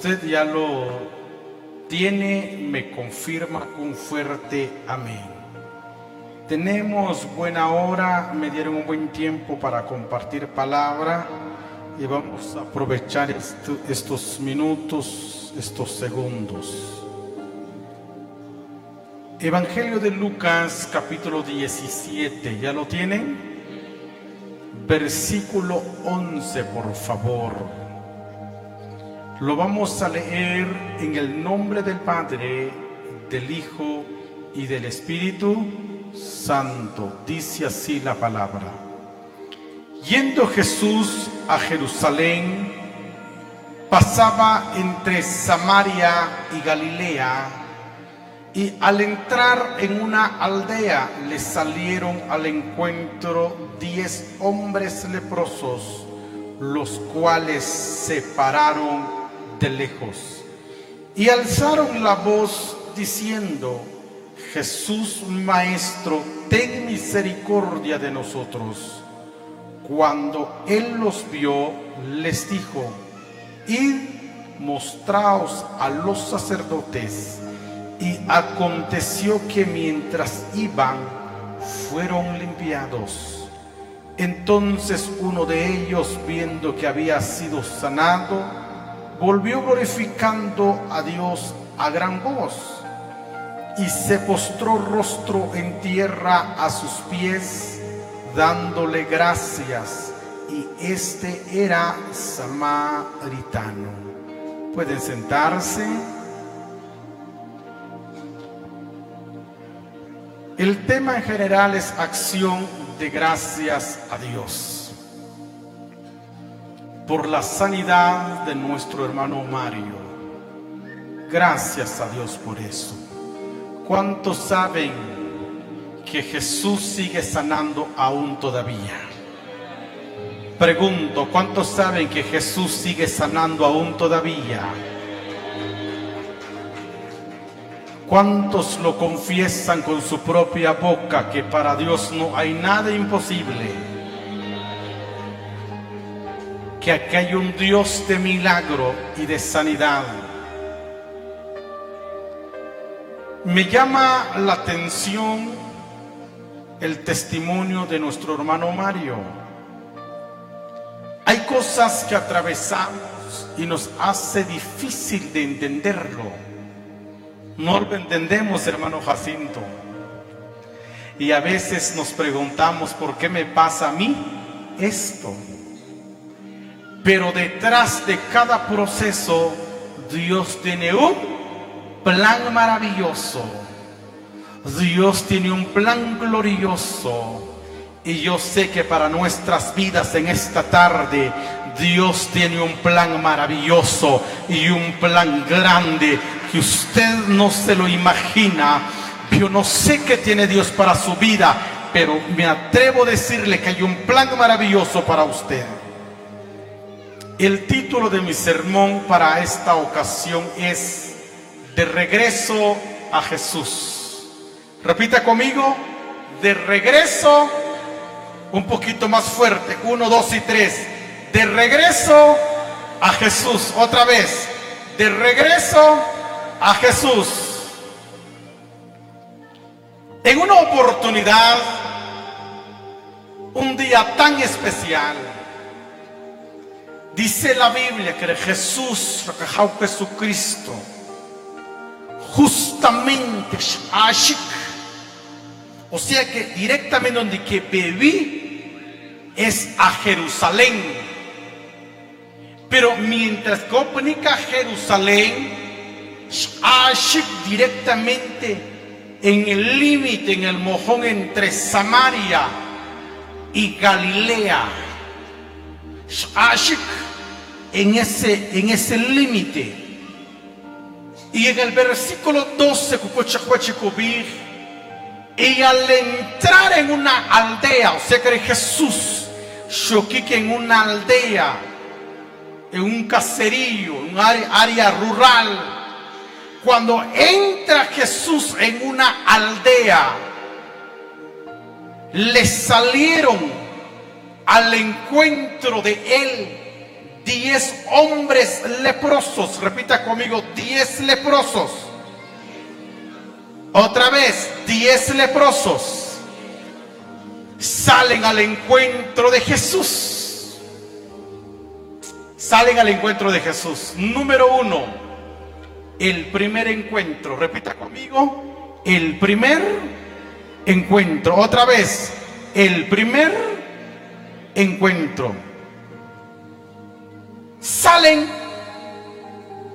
usted ya lo tiene, me confirma un fuerte amén. Tenemos buena hora, me dieron un buen tiempo para compartir palabra y vamos a aprovechar estos minutos, estos segundos. Evangelio de Lucas, capítulo 17, ¿ya lo tienen? Versículo 11, por favor. Lo vamos a leer en el nombre del Padre, del Hijo y del Espíritu Santo. Dice así la palabra. Yendo Jesús a Jerusalén, pasaba entre Samaria y Galilea, y al entrar en una aldea le salieron al encuentro 10 hombres leprosos, los cuales se pararon de lejos y alzaron la voz diciendo: Jesús, Maestro, ten misericordia de nosotros. Cuando él los vio, les dijo: Id, mostraos a los sacerdotes. Y aconteció que mientras iban, fueron limpiados. Entonces uno de ellos, viendo que había sido sanado, volvió glorificando a Dios a gran voz, y se postró rostro en tierra a sus pies, dándole gracias, y este era samaritano. Pueden sentarse. El tema en general es acción de gracias a Dios por la sanidad de nuestro hermano Mario. Gracias a Dios por eso. ¿Cuántos saben que Jesús sigue sanando aún todavía? Pregunto, ¿cuántos saben que Jesús sigue sanando aún todavía? ¿Cuántos lo confiesan con su propia boca que para Dios no hay nada imposible? Que aquí hay un Dios de milagro y de sanidad. Me llama la atención el testimonio de nuestro hermano Mario. Hay cosas que atravesamos y nos hace difícil de entenderlo. No lo entendemos, hermano Jacinto. Y a veces nos preguntamos: ¿por qué me pasa a mí esto? Pero detrás de cada proceso, Dios tiene un plan maravilloso. Dios tiene un plan glorioso. Y yo sé que para nuestras vidas en esta tarde, Dios tiene un plan maravilloso y un plan grande que usted no se lo imagina. Yo no sé qué tiene Dios para su vida, pero me atrevo a decirle que hay un plan maravilloso para usted. El título de mi sermón para esta ocasión es De regreso a Jesús. Repita conmigo: de regreso. Un poquito más fuerte. 1, 2 y 3. De regreso a Jesús. Otra vez. De regreso a Jesús. En una oportunidad, un día tan especial, dice la Biblia que Jesús, Jesucristo, justamente, o sea que directamente donde que viví es a Jerusalén. Pero mientras que comunica Jerusalén, directamente en el límite, en el mojón entre Samaria y Galilea, en ese límite. Y en el versículo 12, y al entrar en una aldea, o sea que Jesús, en una aldea, en un caserío, en un área rural, cuando entra Jesús en una aldea, le salieron al encuentro de él 10 hombres leprosos. Repita conmigo, 10 leprosos. Otra vez, 10 leprosos salen al encuentro de Jesús. Salen al encuentro de Jesús. Número 1, el primer encuentro. Repita conmigo, el primer encuentro. Otra vez, el primer encuentro. Salen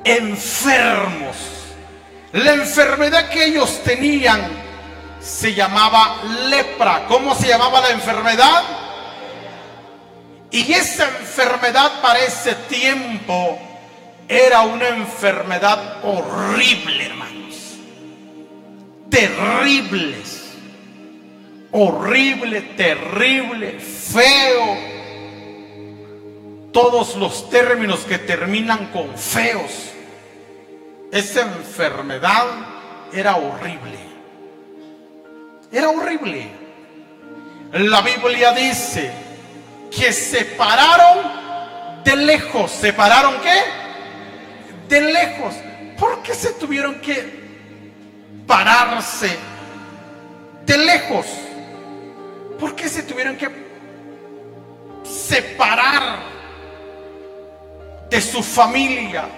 enfermos. La enfermedad que ellos tenían se llamaba lepra. ¿Cómo se llamaba la enfermedad? Y esa enfermedad para ese tiempo era una enfermedad horrible, hermanos. Terribles. Horrible, terrible, feo. Todos los términos que terminan con feos. Esa enfermedad era horrible. Era horrible. La Biblia dice que se pararon de lejos. ¿Se pararon qué? De lejos. ¿Por qué se tuvieron que pararse de lejos? ¿Por qué se tuvieron que separar de su familia,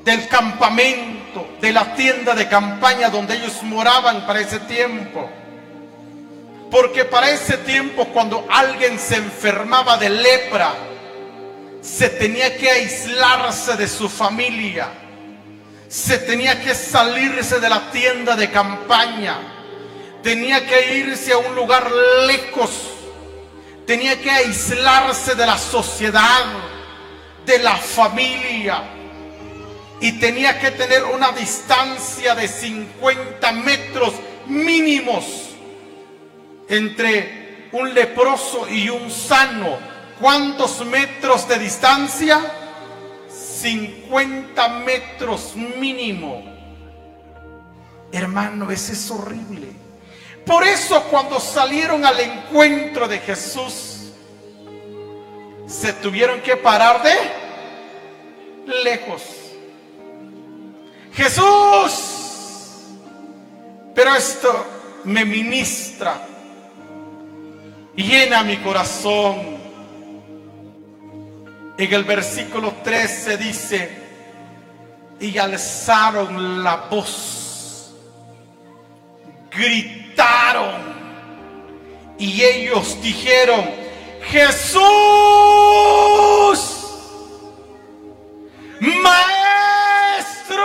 del campamento, de la tienda de campaña donde ellos moraban para ese tiempo? Porque para ese tiempo, cuando alguien se enfermaba de lepra, se tenía que aislarse de su familia, se tenía que salirse de la tienda de campaña, tenía que irse a un lugar lejos, tenía que aislarse de la sociedad, de la familia, y tenía que tener una distancia de 50 metros mínimos entre un leproso y un sano. ¿Cuántos metros de distancia? 50 metros mínimo. Hermano, eso es horrible. Por eso cuando salieron al encuentro de Jesús, se tuvieron que parar de lejos. Jesús, pero esto me ministra, llena mi corazón. En el versículo 13 dice: y alzaron la voz, gritaron, y ellos dijeron: Jesús, Maestro,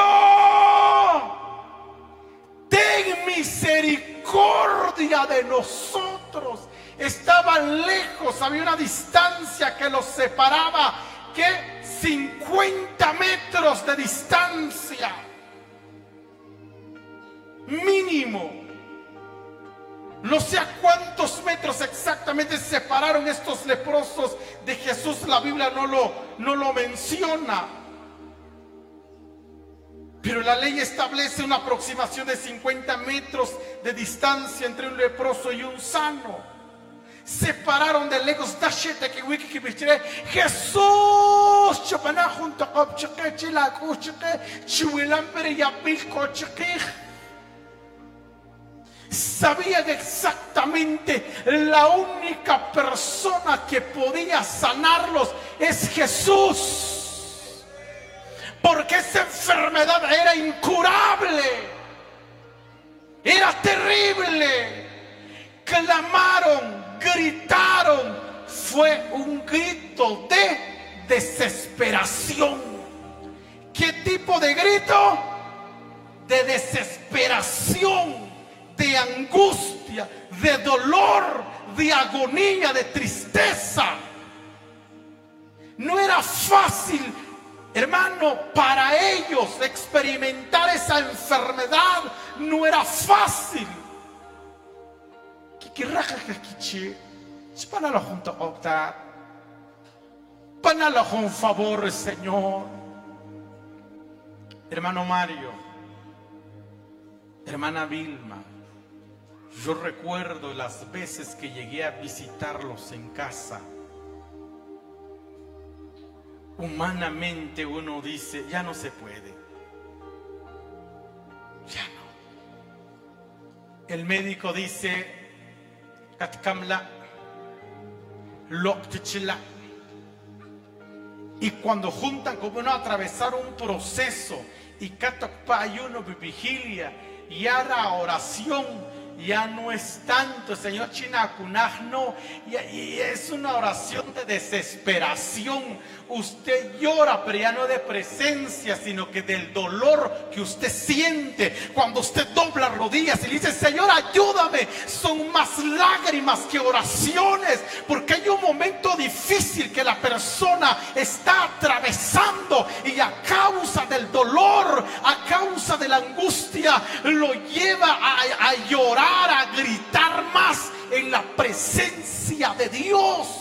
ten misericordia de nosotros. Estaban lejos, había una distancia que los separaba, que 50 metros de distancia mínimo. No sé a cuántos metros exactamente se separaron estos leprosos de Jesús. La Biblia no lo menciona. Pero la ley establece una aproximación de 50 metros de distancia entre un leproso y un sano. Se pararon de lejos. Jesús, sabían exactamente la única persona que podía sanarlos es Jesús, porque esa enfermedad era incurable, era terrible. Clamaron, gritaron, fue un grito de desesperación. ¿Qué tipo de grito? De desesperación, de angustia, de dolor, de agonía, de tristeza. No era fácil, hermano, para ellos experimentar esa enfermedad. No era fácil. Un favor, Señor. Hermano Mario, hermana Vilma, yo recuerdo las veces que llegué a visitarlos en casa. humanamente uno dice, ya no se puede. Ya no. El médico dice, Katkamla, Loktichila. Y cuando juntan como no atravesar un proceso y Katokpa ayuno vigilia y hará oración, ya no es tanto, Señor Chinakunaj, no, y es una oración de desesperación. Usted llora, pero ya no de presencia, sino que del dolor que usted siente. Cuando usted dobla rodillas y le dice, Señor, ayúdame, son más lágrimas que oraciones, porque hay un momento difícil que la persona está atravesando y a causa del dolor, a causa de la angustia, lo lleva a llorar, a gritar más en la presencia de Dios.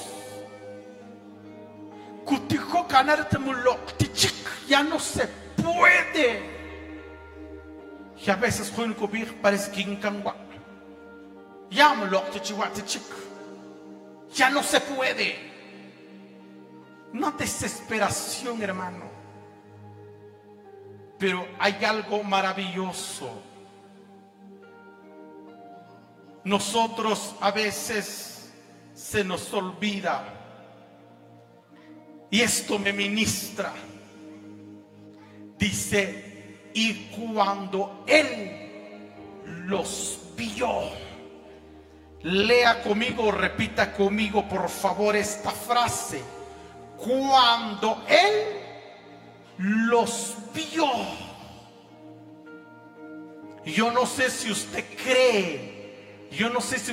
Ya no se puede. Y a veces parece que ya no se puede. Una desesperación, hermano. Pero hay algo maravilloso. Nosotros a veces se nos olvida. Y esto me ministra. Dice, y cuando Él los vio. Lea conmigo, repita conmigo, por favor, esta frase. Cuando Él los vio. Yo no sé si usted cree, yo no sé si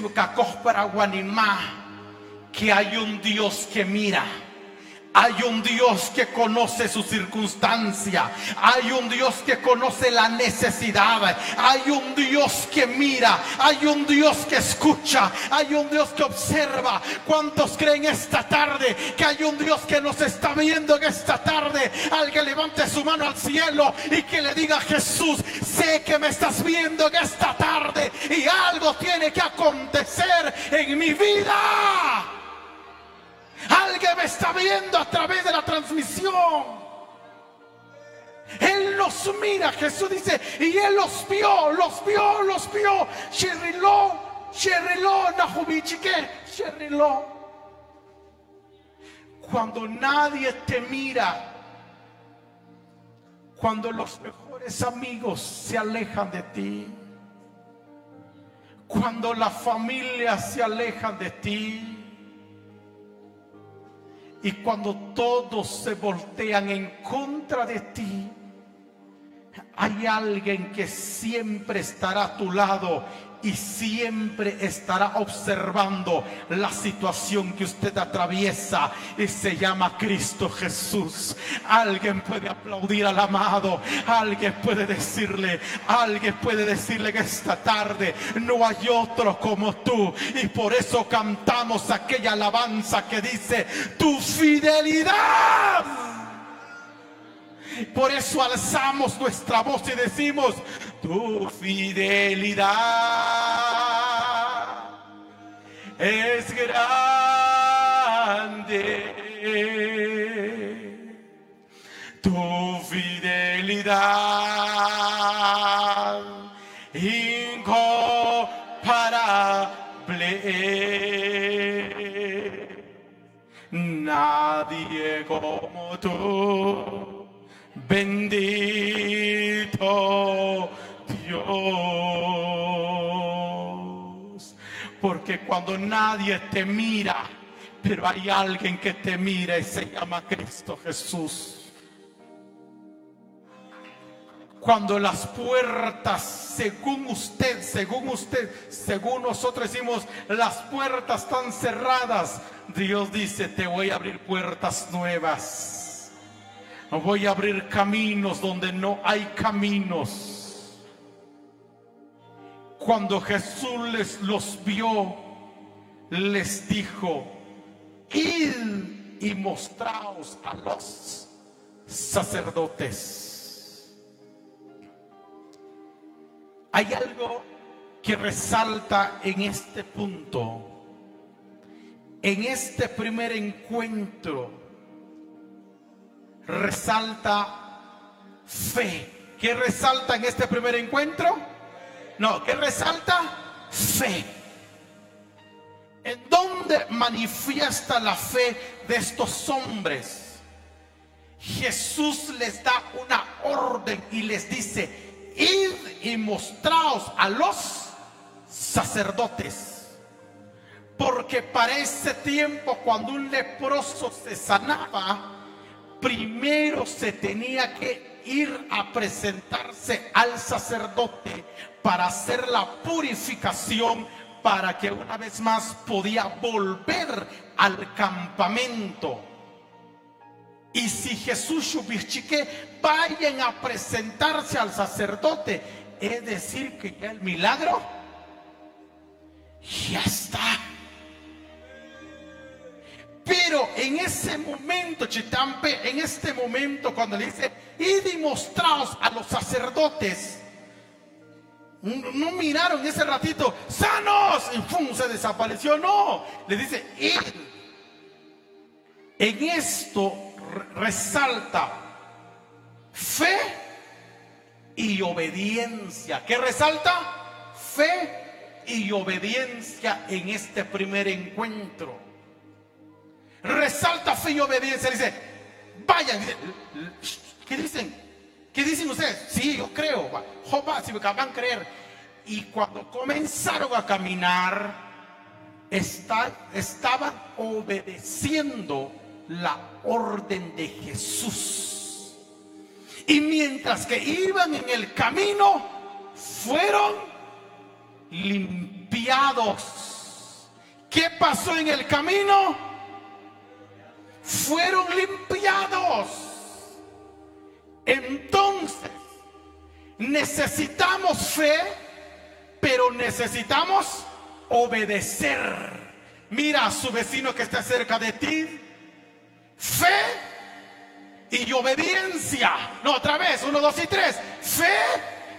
que hay un Dios que mira. Hay un Dios que conoce su circunstancia. Hay un Dios que conoce la necesidad. Hay un Dios que mira. Hay un Dios que escucha. Hay un Dios que observa. ¿Cuántos creen esta tarde que hay un Dios que nos está viendo en esta tarde? Alguien levante su mano al cielo y que le diga, Jesús, sé que me estás viendo en esta tarde y algo tiene que acontecer en mi vida. Alguien me está viendo a través de la transmisión. Él los mira, Jesús dice, y Él los vio. Cuando nadie te mira, cuando los mejores amigos se alejan de ti, cuando la familia se aleja de ti, y cuando todos se voltean en contra de ti, hay alguien que siempre estará a tu lado y siempre estará observando la situación que usted atraviesa, y se llama Cristo Jesús. Alguien puede aplaudir al amado, alguien puede decirle que esta tarde no hay otro como tú, y por eso cantamos aquella alabanza que dice, tu fidelidad. Por eso alzamos nuestra voz y decimos, tu fidelidad es grande. Tu fidelidad incomparable. Nadie como tú. Bendito Dios. Porque cuando nadie te mira, pero hay alguien que te mira y se llama Cristo Jesús. Cuando las puertas, según nosotros decimos, las puertas están cerradas, Dios dice, te voy a abrir puertas nuevas. Voy a abrir caminos donde no hay caminos. Cuando Jesús los vio, les dijo, id y mostraos a los sacerdotes. Hay algo que resalta en este punto. En este primer encuentro, resalta fe. ¿Qué resalta en este primer encuentro? No, ¿qué resalta? Fe. ¿En dónde manifiesta la fe de estos hombres? Jesús les da una orden y les dice: id y mostraos a los sacerdotes. Porque para ese tiempo, cuando un leproso se sanaba, primero se tenía que ir a presentarse al sacerdote para hacer la purificación, para que una vez más podía volver al campamento. Y si Jesús que vayan a presentarse al sacerdote, es decir que ya el milagro ya está. Pero en ese momento, Chitampe, en este momento cuando le dice: id y mostraos a los sacerdotes, no miraron ese ratito, sanos, y ¡pum!, se desapareció. No, le dice: id. En esto resalta fe y obediencia. ¿Qué resalta? Fe y obediencia en este primer encuentro. Resalta fe y obediencia. Dice: vayan. ¿Qué dicen? ¿Qué dicen ustedes? Sí, yo creo. Joba, si me acaban de creer. Y cuando comenzaron a caminar, estaban obedeciendo la orden de Jesús. Y mientras que iban en el camino, fueron limpiados. ¿Qué pasó en el camino? Fueron limpiados. Entonces, necesitamos fe, pero necesitamos obedecer. Mira a su vecino que está cerca de ti. Fe y obediencia. No, otra vez, 1, 2 y 3. Fe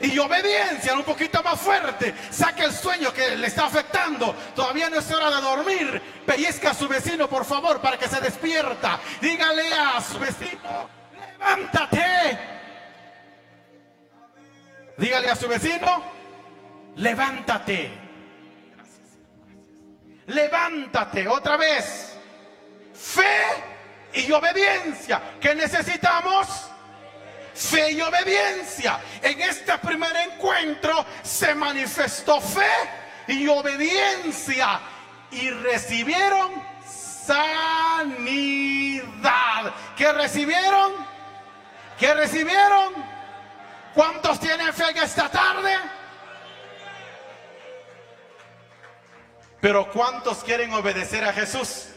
y obediencia, un poquito más fuerte. Saque el sueño que le está afectando. Todavía no es hora de dormir. Pellizca a su vecino, por favor, para que se despierta. Dígale a su vecino: levántate. Dígale a su vecino: levántate. Levántate. Otra vez. Fe y obediencia. ¿Qué necesitamos? Fe y obediencia. En este primer encuentro se manifestó fe y obediencia, y recibieron sanidad. ¿Qué recibieron? ¿Qué recibieron? ¿Cuántos tienen fe en esta tarde? Pero ¿cuántos quieren obedecer a Jesús?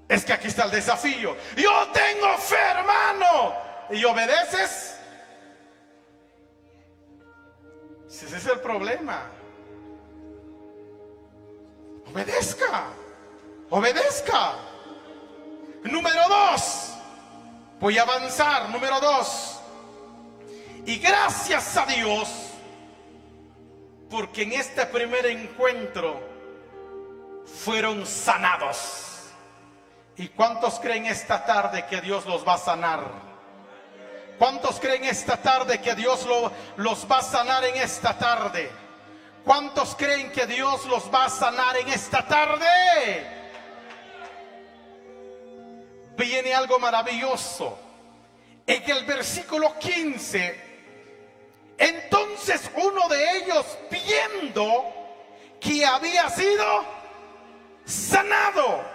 Es que aquí está el desafío. Yo tengo fe, hermano. ¿Y obedeces? Ese es el problema. Obedezca. Obedezca. Número 2. Voy a avanzar. Número 2. Y gracias a Dios, porque en este primer encuentro fueron sanados. ¿Y cuántos creen esta tarde que Dios los va a sanar? ¿Cuántos creen esta tarde que Dios los va a sanar en esta tarde? ¿Cuántos creen que Dios los va a sanar en esta tarde? Viene algo maravilloso. En el versículo 15, entonces uno de ellos, viendo que había sido sanado,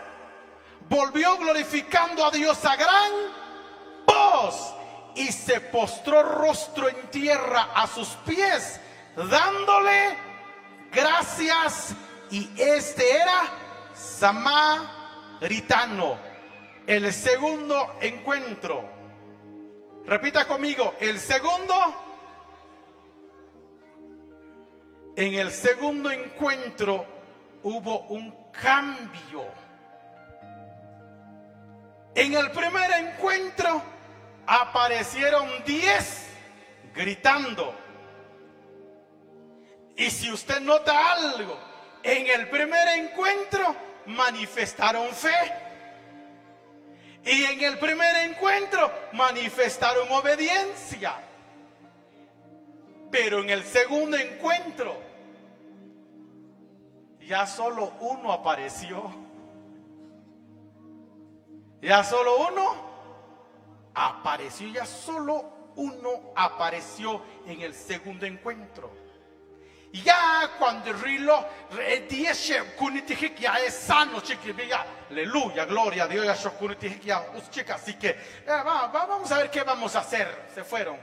volvió glorificando a Dios a gran voz y se postró rostro en tierra a sus pies, dándole gracias. Y este era samaritano. El segundo encuentro. Repita conmigo: el segundo. En el segundo encuentro hubo un cambio. En el primer encuentro aparecieron 10 gritando. Y si usted nota algo, en el primer encuentro manifestaron fe. Y en el primer encuentro manifestaron obediencia. Pero en el segundo encuentro ya solo uno apareció. Ya solo uno apareció. Ya solo uno apareció en el segundo encuentro. Ya cuando Rilo dice kunitihik ya es sano, chiquilla, aleluya, gloria a Dios, ya yo kunitihik ya chica, así que vamos a ver qué vamos a hacer. Se fueron.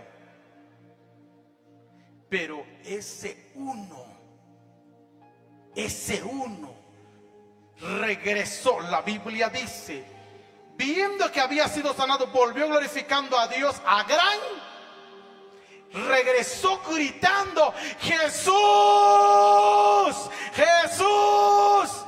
Pero ese uno regresó. La Biblia dice, viendo que había sido sanado, volvió glorificando a Dios a gran. Regresó gritando, Jesús, Jesús.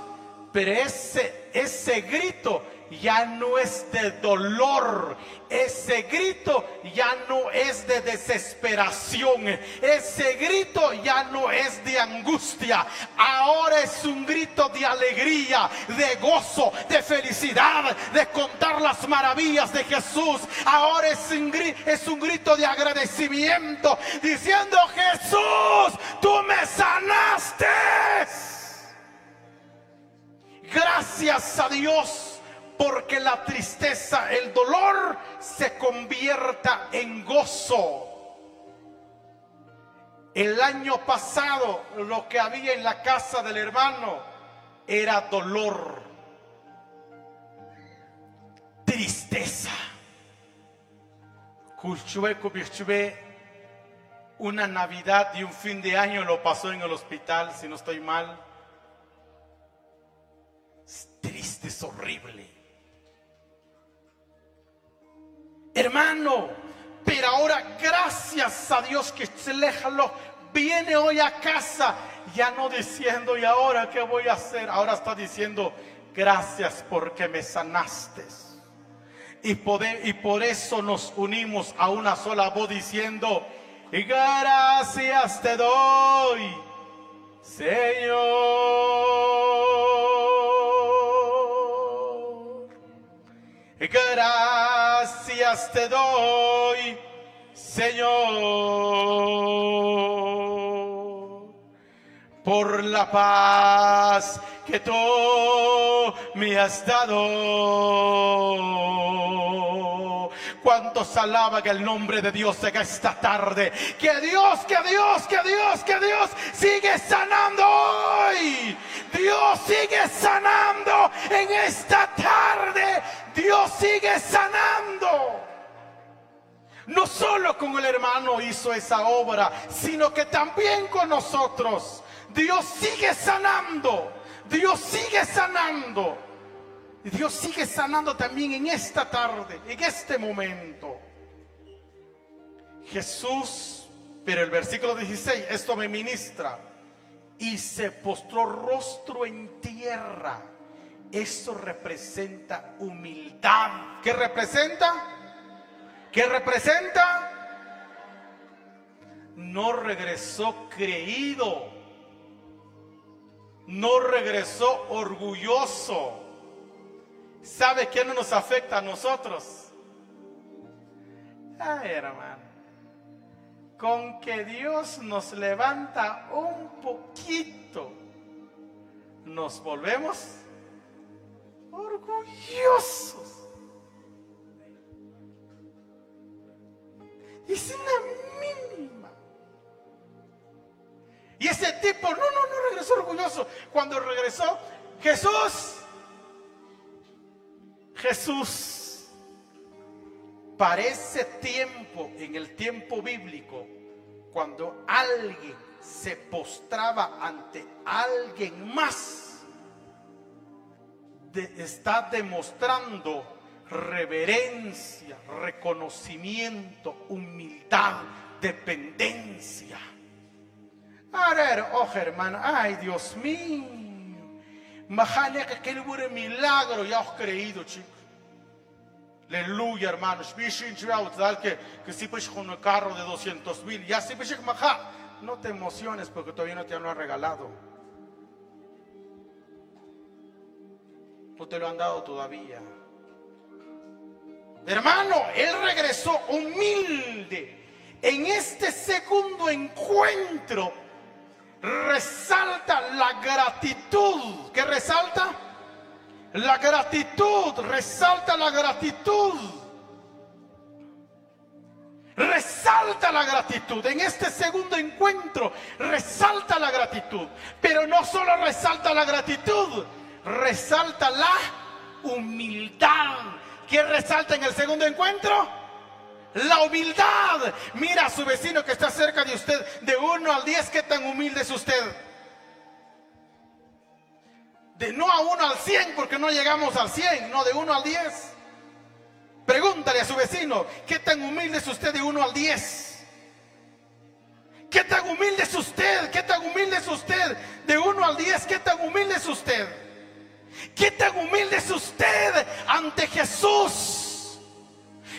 Pero ese grito ya no es de dolor. Ese grito ya no es de desesperación. Ese grito ya no es de angustia. Ahora es un grito de alegría, de gozo, de felicidad, de contar las maravillas de Jesús. Ahora es un grito de agradecimiento, diciendo, Jesús, tú me sanaste. Gracias a Dios. Porque la tristeza, el dolor se convierta en gozo. El año pasado lo que había en la casa del hermano era dolor, tristeza. Una Navidad y un fin de año lo pasó en el hospital, si no estoy mal. Es triste, es horrible. Hermano, pero ahora gracias a Dios que Tselejalo viene hoy a casa, ya no diciendo, ¿y ahora qué voy a hacer? Ahora está diciendo, gracias porque me sanaste. Y por eso nos unimos a una sola voz diciendo, y gracias te doy, Señor. Y gracias te doy, Señor, por la paz que tú me has dado. ¿Cuántos alaban el nombre de Dios en esta tarde? Que Dios sigue sanando hoy. Dios sigue sanando en esta tarde. Dios sigue sanando. No solo con el hermano hizo esa obra, sino que también con nosotros. Dios sigue sanando. Dios sigue sanando. Y Dios sigue sanando también en esta tarde, en este momento. Jesús, pero el versículo 16, esto me ministra. Y se postró rostro en tierra. Eso representa humildad. ¿Qué representa? ¿Qué representa? No regresó creído. No regresó orgulloso. ¿Sabe qué no nos afecta a nosotros? Ay, hermano, con que Dios nos levanta un poquito, nos volvemos orgullosos. Es una mínima. Y ese tipo no regresó orgulloso. Cuando regresó, Jesús, para ese tiempo, en el tiempo bíblico, cuando alguien se postraba ante alguien más, está demostrando reverencia, reconocimiento, humildad, dependencia. A ver, ojo hermano, ay Dios mío, imagínate que aquel fue un milagro, ya os creído, chicos. Aleluya, hermanos. Que si pues con un carro de 200,000, ya si pues no te emociones porque todavía no te lo han regalado. No te lo han dado todavía. Hermano, él regresó humilde. En este segundo encuentro resalta la gratitud. ¿Qué resalta? La gratitud, resalta la gratitud. Resalta la gratitud. En este segundo encuentro resalta la gratitud. Pero no solo resalta la gratitud, resalta la humildad. ¿Qué resalta en el segundo encuentro? La humildad. Mira a su vecino que está cerca de usted, de 1 al 10, ¿qué tan humilde es usted? De no a 1 al 100, porque no llegamos al 100, no, de 1 al 10. Pregúntale a su vecino, ¿qué tan humilde es usted de 1 al 10? ¿Qué tan humilde es usted? ¿Qué tan humilde es usted? De 1 al 10, ¿qué tan humilde es usted? ¿Qué tan humilde es usted ante Jesús?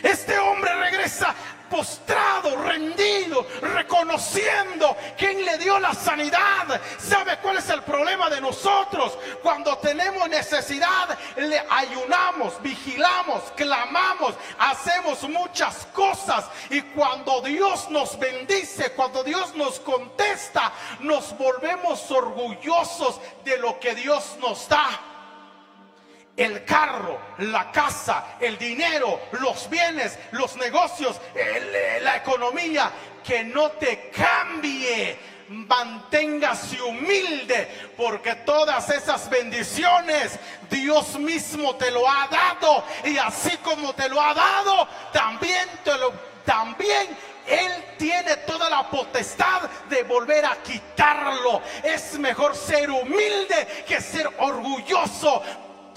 Este hombre regresa postrado, rendido, reconociendo quién le dio la sanidad. ¿Sabe cuál es el problema de nosotros? Cuando tenemos necesidad, le ayunamos, vigilamos, clamamos, hacemos muchas cosas, y cuando Dios nos bendice, cuando Dios nos contesta, nos volvemos orgullosos de lo que Dios nos da. El carro, la casa, el dinero, los bienes, los negocios, la economía, que no te cambie. Manténgase humilde, porque todas esas bendiciones Dios mismo te lo ha dado, y así como te lo ha dado, también Él tiene toda la potestad de volver a quitarlo. Es mejor ser humilde que ser orgulloso.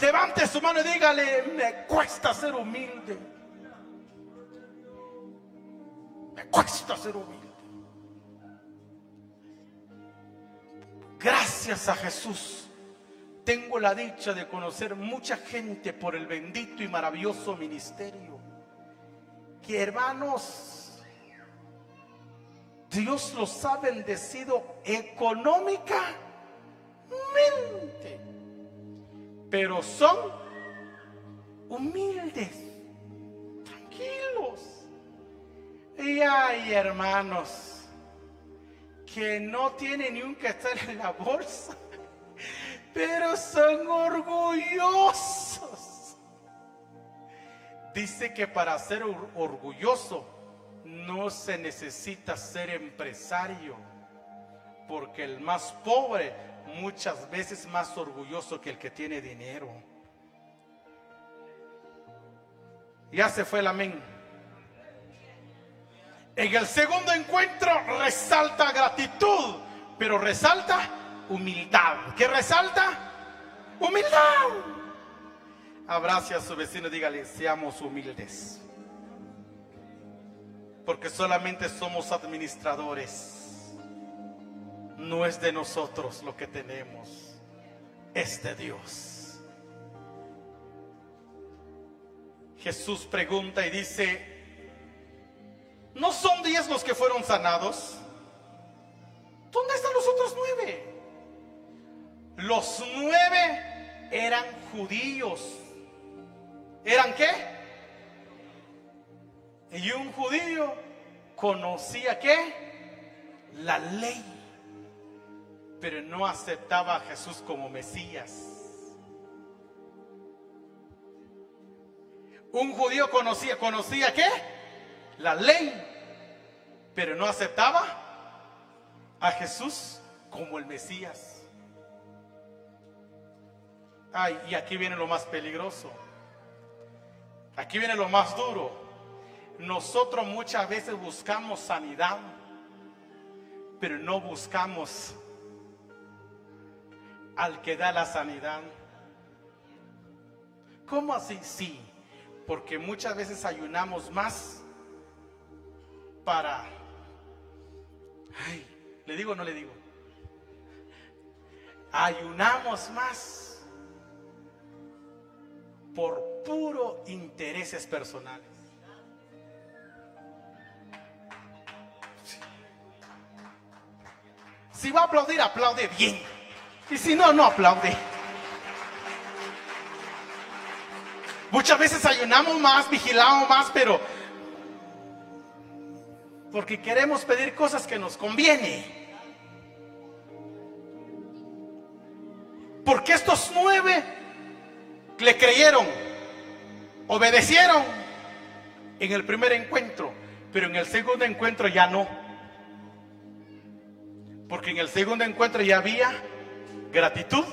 Levante su mano y dígale: me cuesta ser humilde. Me cuesta ser humilde. Gracias a Jesús, tengo la dicha de conocer mucha gente por el bendito y maravilloso ministerio. Que, hermanos, Dios los ha bendecido económicamente, pero son humildes, tranquilos. Y hay hermanos que no tienen ni un quetzal en la bolsa, pero son orgullosos. Dice que para ser orgulloso no se necesita ser empresario, porque el más pobre muchas veces más orgulloso que el que tiene dinero. Ya se fue el amén. En el segundo encuentro resalta gratitud, pero resalta humildad. ¿Qué resalta? Humildad. Abrace a su vecino y dígale: seamos humildes, porque solamente somos administradores. No es de nosotros lo que tenemos, es de Dios. Jesús pregunta y dice: ¿no son 10 los que fueron sanados? ¿Dónde están los otros 9? Los 9 eran judíos. ¿Eran qué? Y un judío conocía ¿qué? La ley, pero no aceptaba a Jesús como Mesías. Un judío conocía ¿qué? La ley, pero no aceptaba a Jesús como el Mesías. Ay, y aquí viene lo más peligroso. Aquí viene lo más duro. Nosotros muchas veces buscamos sanidad, pero no buscamos al que da la sanidad. ¿Cómo así? Sí, porque muchas veces ayunamos más para... Ay, ¿le digo o no le digo? Ayunamos más por puro intereses personales. Si va a aplaudir, aplaude bien. Y si no, no aplaude. Muchas veces ayunamos más, vigilamos más, pero porque queremos pedir cosas que nos conviene. Porque estos 9 le creyeron, obedecieron en el primer encuentro, pero en el segundo encuentro ya no. Porque en el segundo encuentro ya había gratitud,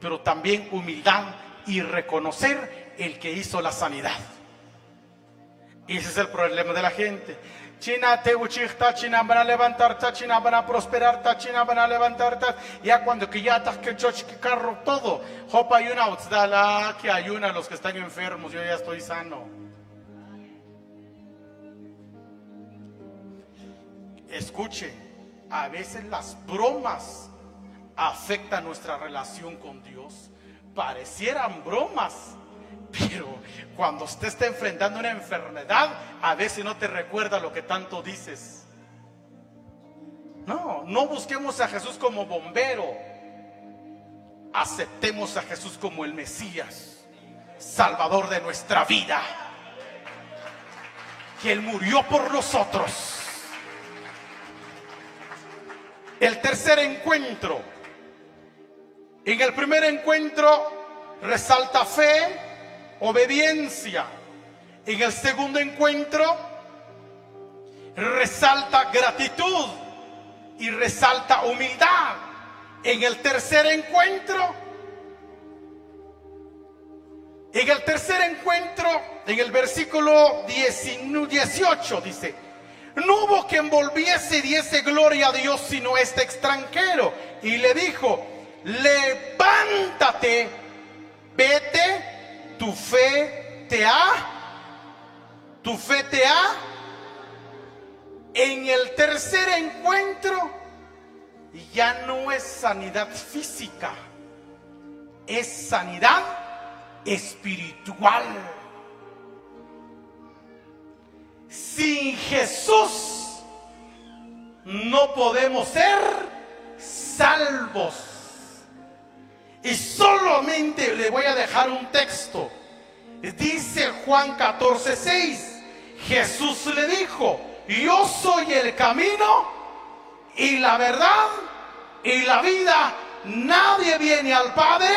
pero también humildad y reconocer el que hizo la sanidad. Y ese es el problema de la gente. China te uchita, China van a levantarte, China van a prosperarte, China van a levantarte. Ya cuando que ya estás que carro todo, hopa ayuna, utsdala, que ayuna los que están enfermos, yo ya estoy sano. Escuchen, a veces las bromas afectan nuestra relación con Dios. Parecieran bromas, pero cuando usted está enfrentando una enfermedad, a veces no te recuerda lo que tanto dices. No busquemos a Jesús como bombero. Aceptemos a Jesús como el Mesías, Salvador de nuestra vida, que Él murió por nosotros. El tercer encuentro. En el primer encuentro resalta fe, obediencia. En el segundo encuentro resalta gratitud y resalta humildad. En el tercer encuentro, en el versículo 18 dice: no hubo que envolviese y diese gloria a Dios sino este extranjero. Y le dijo: levántate, vete, tu fe te ha. En el tercer encuentro ya no es sanidad física, es sanidad espiritual. Sin Jesús no podemos ser salvos. Y solamente le voy a dejar un texto. Dice Juan 14:6. Jesús le dijo: yo soy el camino y la verdad y la vida. Nadie viene al Padre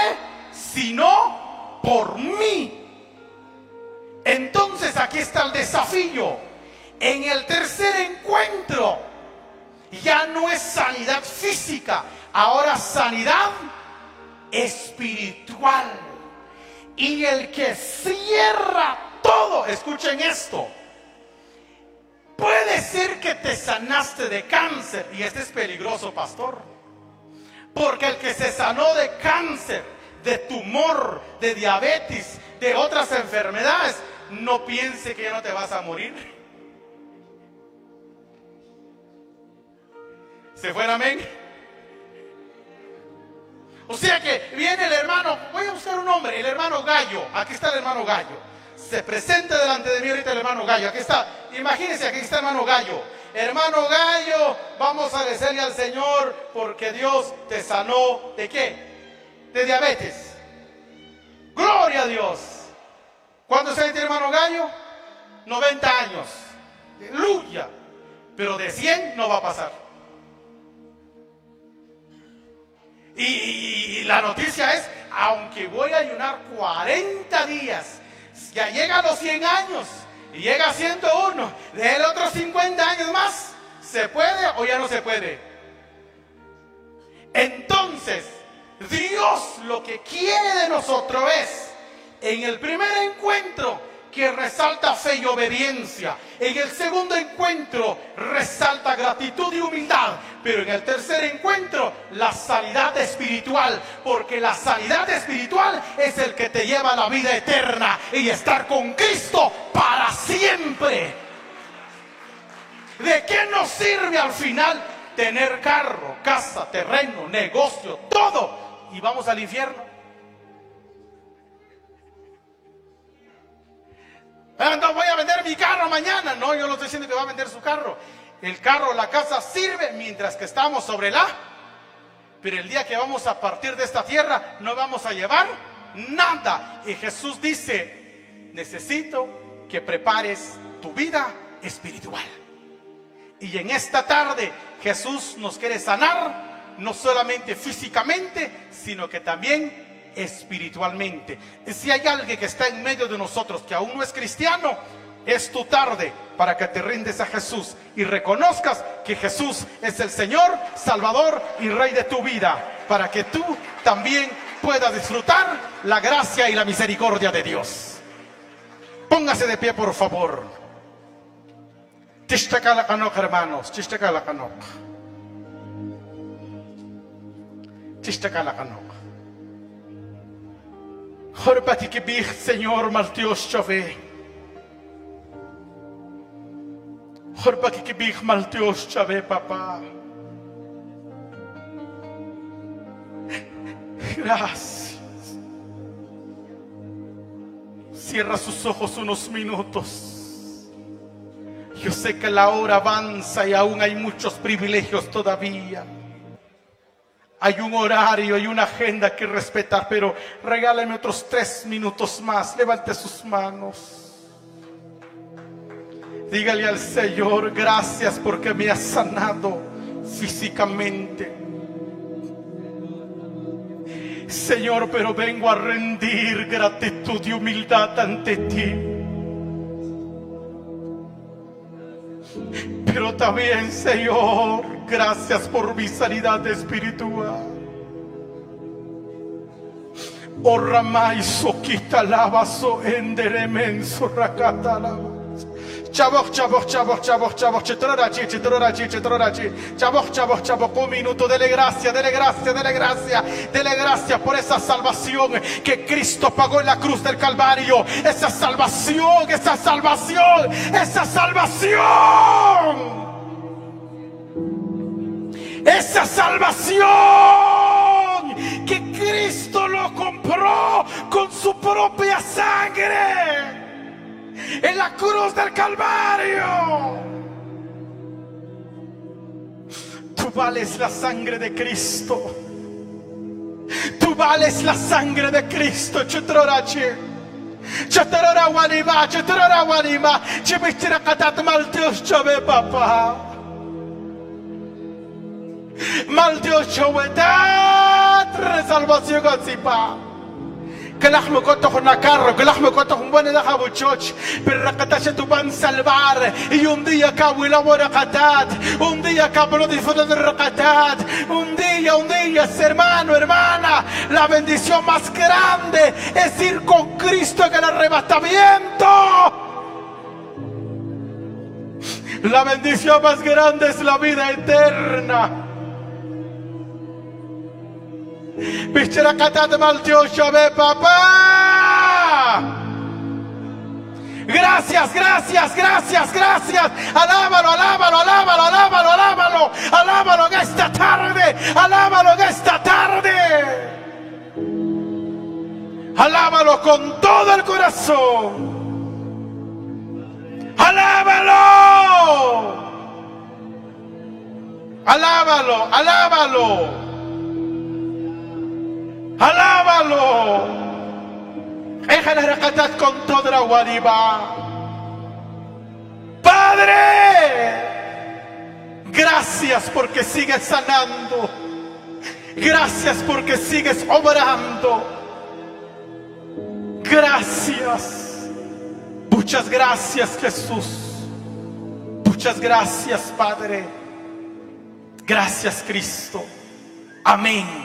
sino por mí. Entonces aquí está el desafío. En el tercer encuentro ya no es sanidad física, ahora sanidad espiritual. Y el que cierra todo, escuchen esto, puede ser que te sanaste de cáncer, y este es peligroso, pastor, porque el que se sanó de cáncer, de tumor, de diabetes, de otras enfermedades, no piense que ya no te vas a morir. ¿Se fue, amén? O sea que viene el hermano, voy a buscar un nombre, el hermano Gallo. Aquí está el hermano Gallo. Se presenta delante de mí ahorita el hermano Gallo. Aquí está, imagínense, aquí está el hermano Gallo. Hermano Gallo, vamos a decirle al Señor porque Dios te sanó. ¿De qué? De diabetes. Gloria a Dios. ¿Cuántos años tiene hermano Gallo? 90 años. Aleluya. Pero de 100 no va a pasar. Y la noticia es, aunque voy a ayunar 40 días, ya llega a los 100 años y llega a 101, de otros 50 años más, ¿se puede o ya no se puede? Entonces, Dios lo que quiere de nosotros es, en el primer encuentro, que resalta fe y obediencia. En el segundo encuentro resalta gratitud y humildad. Pero en el tercer encuentro, la sanidad espiritual. Porque la sanidad espiritual es el que te lleva a la vida eterna y estar con Cristo para siempre. ¿De qué nos sirve al final tener carro, casa, terreno, negocio, todo, y vamos al infierno? No voy a vender mi carro mañana. No, yo no estoy diciendo que va a vender su carro. El carro, la casa sirve mientras que estamos sobre la. Pero el día que vamos a partir de esta tierra no vamos a llevar nada. Y Jesús dice: necesito que prepares tu vida espiritual. Y en esta tarde Jesús nos quiere sanar, no solamente físicamente, sino que también espiritualmente. Y si hay alguien que está en medio de nosotros que aún no es cristiano, es tu tarde para que te rindes a Jesús y reconozcas que Jesús es el Señor, Salvador y Rey de tu vida, para que tú también puedas disfrutar la gracia y la misericordia de Dios. Póngase de pie, por favor. Tishtacalacanok, hermanos. Tishtacalacanok. Tishtacalacanok. Jorpati kibich, Señor, Maltios chave. Jorpati kibich, Maltios chave, papá. Gracias. Cierra sus ojos unos minutos. Yo sé que la hora avanza y aún hay muchos privilegios todavía. Hay un horario y una agenda que respetar, pero regálame otros 3 minutos más. Levante sus manos. Dígale al Señor, gracias porque me has sanado físicamente. Señor, pero vengo a rendir gratitud y humildad ante ti. Pero también, Señor, gracias por mi sanidad espiritual. O ramay soquita lavaso enderemenso rakata lava. Chabok, chabok, chabok, chabok, chabok, chetrorachi, chetrorachi, chetrorachi. Chabok, chabok, chabok, un minuto, dele gracia, dele gracia, dele gracia, dele gracia por esa salvación que Cristo pagó en la cruz del Calvario. Esa salvación, esa salvación, esa salvación. Esa salvación que Cristo lo compró con su propia sangre en la cruz del Calvario. Tú vales la sangre de Cristo. Tú vales la sangre de Cristo. Chetrorache. Chetrora wanima, chetrora wanima. Chemichira katat mal Dios chave papá. Mal Dios chave salvación asipa. Que la me coto con la carro, que la me coto con buena de jabuchoch, pero la catacha tu van salvar. Y un día cabo y la buena catat, un día cabo lo disfruto de racatat, un día, hermano, hermana, la bendición más grande es ir con Cristo en el arrebatamiento. La bendición más grande es la vida eterna. Bichera catat mal Dios chave papá. Gracias, gracias, gracias, gracias. Alábalo, alábalo, alábalo, alábalo, alábalo. Alábalo en esta tarde. Alábalo en esta tarde. Alábalo con todo el corazón. Alábalo. Alábalo, alábalo. Alábalo. Éjale recatat con toda la guariba. Padre, gracias porque sigues sanando. Gracias porque sigues obrando. Gracias. Muchas gracias, Jesús. Muchas gracias, Padre. Gracias, Cristo. Amén.